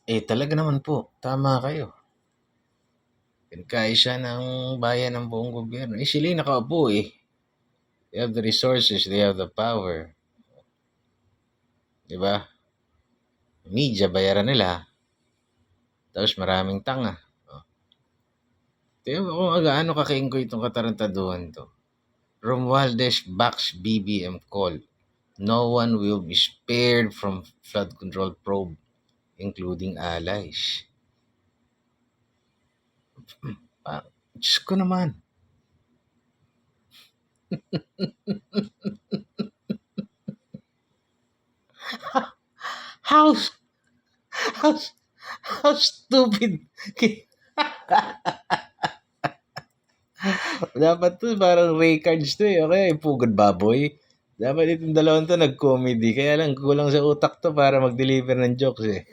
Talaga naman po, tama kayo. Pinagkaisa ng bayan ng buong gobyerno. Sila yung nakaupo eh. They have the resources, they have the power. 'Di ba? Media, bayaran nila. Tapos maraming tanga. Oh. Tingnan mo kung gaano kakiingkoy itong katarantaduhan to. Romualdez backs BBM call. No one will be spared from flood control probe, including allies. Ah, Diyos ko naman. How, how, how stupid. Dapat to parang Ray cards to eh. Okay, pugad baboy. Dapat itong dalawang to nag-comedy. Kaya lang kulang sa utak to para mag-deliver ng jokes eh.